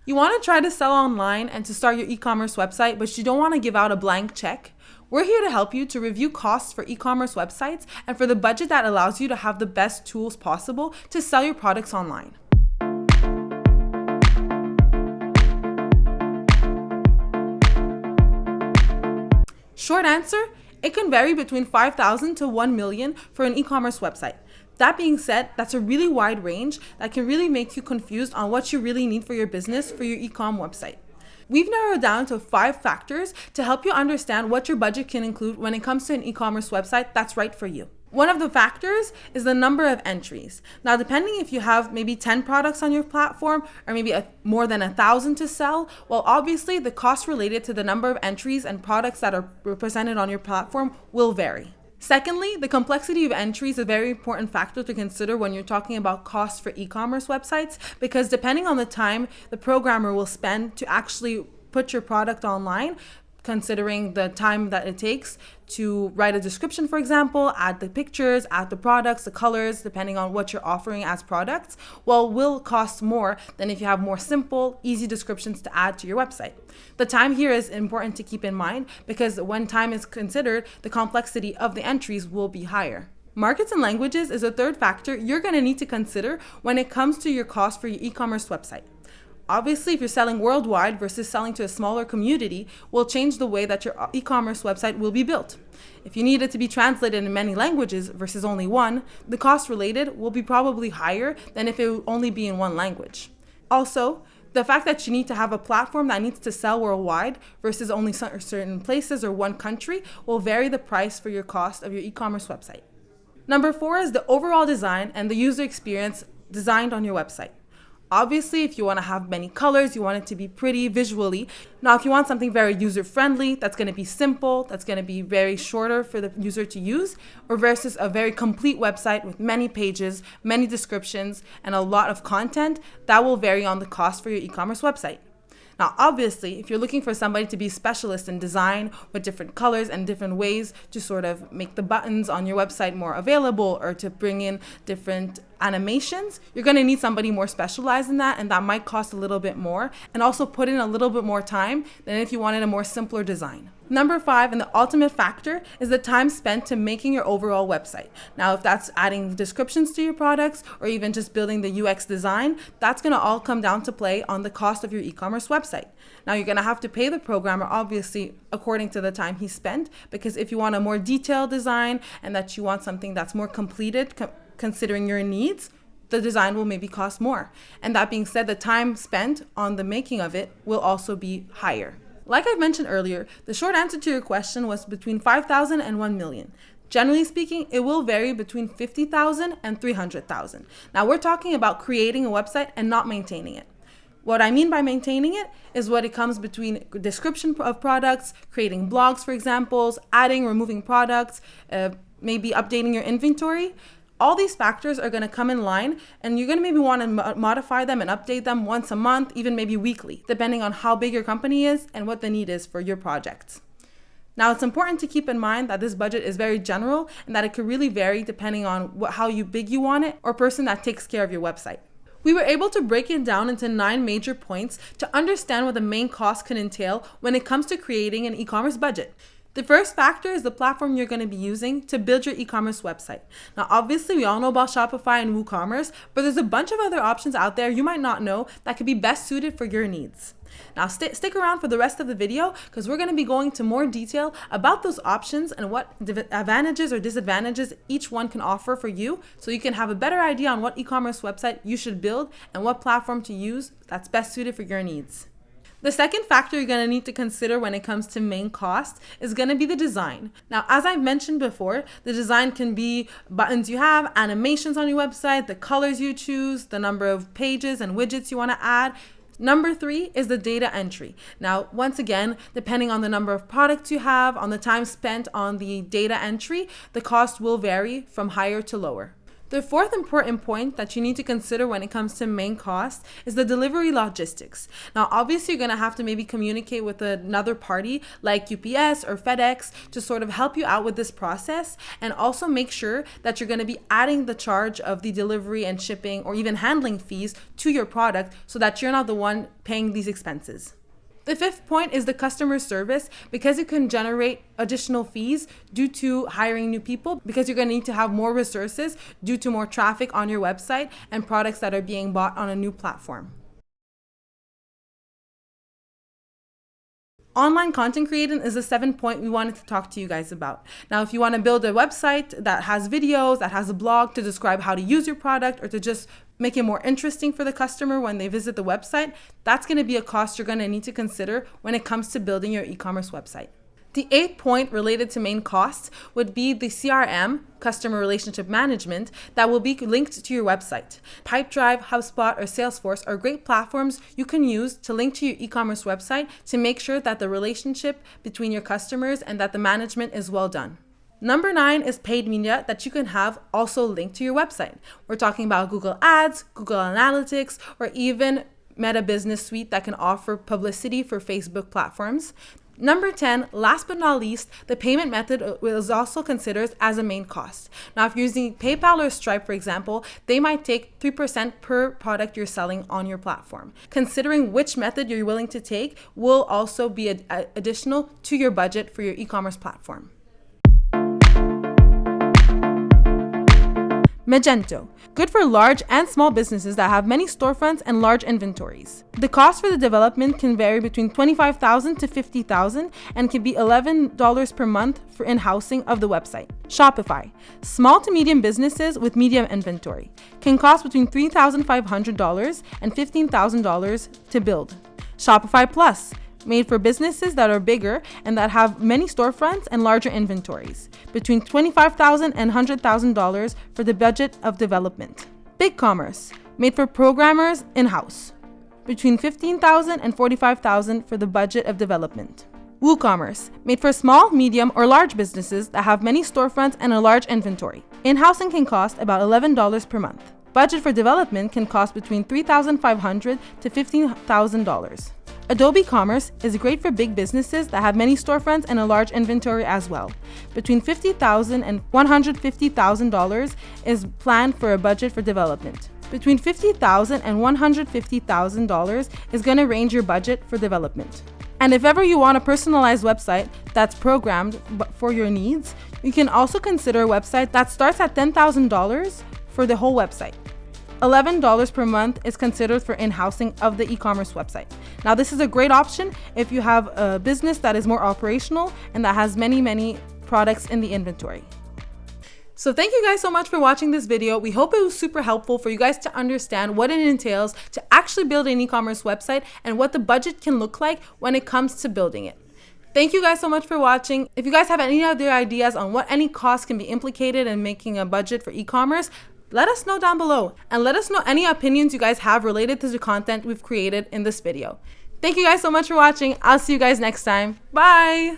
You want to try to sell online and to start your e-commerce website, but you don't want to give out a blank check? We're here to help you to review costs for e-commerce websites and for the budget that allows you to have the best tools possible to sell your products online. Short answer, it can vary between $5,000 to $1 million for an e-commerce website. That being said, that's a really wide range that can really make you confused on what you really need for your business for your e-com website. We've narrowed down to 5 factors to help you understand what your budget can include when it comes to an e-commerce website that's right for you. One of the factors is the number of entries. Now, depending if you have maybe 10 products on your platform or maybe more than 1,000 to sell, well, obviously the cost related to the number of entries and products that are represented on your platform will vary. Secondly, the complexity of entries is a very important factor to consider when you're talking about costs for e-commerce websites, because depending on the time the programmer will spend to actually put your product online, considering the time that it takes to write a description, for example, add the pictures, add the products, the colors, depending on what you're offering as products, well, will cost more than if you have more simple, easy descriptions to add to your website. The time here is important to keep in mind because when time is considered, the complexity of the entries will be higher. Markets and languages is a third factor you're going to need to consider when it comes to your cost for your e-commerce website. Obviously, if you're selling worldwide versus selling to a smaller community, will change the way that your e-commerce website will be built. If you need it to be translated in many languages versus only one, the cost related will be probably higher than if it would only be in one language. Also, the fact that you need to have a platform that needs to sell worldwide versus only certain places or one country will vary the price for your cost of your e-commerce website. Number 4 is the overall design and the user experience designed on your website. Obviously, if you want to have many colors, you want it to be pretty visually. Now, if you want something very user-friendly, that's going to be simple, that's going to be very shorter for the user to use, or versus a very complete website with many pages, many descriptions, and a lot of content, that will vary on the cost for your e-commerce website. Now, obviously, if you're looking for somebody to be a specialist in design with different colors and different ways to sort of make the buttons on your website more available or to bring in different animations, you're going to need somebody more specialized in that, and that might cost a little bit more and also put in a little bit more time than if you wanted a more simpler design. Number 5, and the ultimate factor, is the time spent to making your overall website. Now, if that's adding descriptions to your products or even just building the UX design, that's going to all come down to play on the cost of your e-commerce website. Now, you're going to have to pay the programmer, obviously, according to the time he spent, because if you want a more detailed design and that you want something that's more completed, considering your needs, the design will maybe cost more. And that being said, the time spent on the making of it will also be higher. Like I've mentioned earlier, the short answer to your question was between $5,000 and $1 million. Generally speaking, it will vary between $50,000 and $300,000. Now, we're talking about creating a website and not maintaining it. What I mean by maintaining it is what it comes between description of products, creating blogs, for example, adding, removing products, maybe updating your inventory. All these factors are going to come in line, and you're going to maybe want to modify them and update them once a month, even maybe weekly, depending on how big your company is and what the need is for your projects. Now, it's important to keep in mind that this budget is very general and that it could really vary depending on how big you want it or person that takes care of your website. We were able to break it down into 9 major points to understand what the main costs can entail when it comes to creating an e-commerce budget. The first factor is the platform you're going to be using to build your e-commerce website. Now, obviously, we all know about Shopify and WooCommerce, but there's a bunch of other options out there you might not know that could be best suited for your needs. Now, stick around for the rest of the video because we're going to be going into more detail about those options and what advantages or disadvantages each one can offer for you, so you can have a better idea on what e-commerce website you should build and what platform to use that's best suited for your needs. The second factor you're going to need to consider when it comes to main cost is going to be the design. Now, as I've mentioned before, the design can be buttons you have, animations on your website, the colors you choose, the number of pages and widgets you want to add. Number 3 is the data entry. Now, once again, depending on the number of products you have, on the time spent on the data entry, the cost will vary from higher to lower. The fourth important point that you need to consider when it comes to main cost is the delivery logistics. Now, obviously, you're going to have to maybe communicate with another party like UPS or FedEx to sort of help you out with this process, and also make sure that you're going to be adding the charge of the delivery and shipping or even handling fees to your product so that you're not the one paying these expenses. The fifth point is the customer service, because it can generate additional fees due to hiring new people, because you're going to need to have more resources due to more traffic on your website and products that are being bought on a new platform. Online content creating is the seventh point we wanted to talk to you guys about. Now, if you want to build a website that has videos, that has a blog to describe how to use your product, or to just make it more interesting for the customer when they visit the website, that's going to be a cost you're going to need to consider when it comes to building your e-commerce website. The eighth point related to main costs would be the CRM, customer relationship management, that will be linked to your website. Pipedrive, HubSpot, or Salesforce are great platforms you can use to link to your e-commerce website to make sure that the relationship between your customers and that the management is well done. Number 9 is paid media that you can have also linked to your website. We're talking about Google Ads, Google Analytics, or even Meta Business Suite that can offer publicity for Facebook platforms. Number 10, last but not least, the payment method is also considered as a main cost. Now, if you're using PayPal or Stripe, for example, they might take 3% per product you're selling on your platform. Considering which method you're willing to take will also be additional to your budget for your e-commerce platform. Magento, good for large and small businesses that have many storefronts and large inventories. The cost for the development can vary between $25,000 to $50,000 and can be $11 per month for in-housing of the website. Shopify, small to medium businesses with medium inventory, can cost between $3,500 and $15,000 to build. Shopify Plus, made for businesses that are bigger and that have many storefronts and larger inventories, between $25,000 and $100,000 for the budget of development. BigCommerce, made for programmers in-house, between $15,000 and $45,000 for the budget of development. WooCommerce, made for small, medium, or large businesses that have many storefronts and a large inventory. In-housing can cost about $11 per month. Budget for development can cost between $3,500 to $15,000. Adobe Commerce is great for big businesses that have many storefronts and a large inventory as well. Between $50,000 and $150,000 is planned for a budget for development. Between $50,000 and $150,000 is going to range your budget for development. And if ever you want a personalized website that's programmed for your needs, you can also consider a website that starts at $10,000 for the whole website. $11 per month is considered for in-housing of the e-commerce website. Now, this is a great option if you have a business that is more operational and that has many products in the inventory. So thank you guys so much for watching this video. We hope it was super helpful for you guys to understand what it entails to actually build an e-commerce website and what the budget can look like when it comes to building it. Thank you guys so much for watching. If you guys have any other ideas on what any costs can be implicated in making a budget for e-commerce, let us know down below, and let us know any opinions you guys have related to the content we've created in this video. Thank you guys so much for watching. I'll see you guys next time. Bye!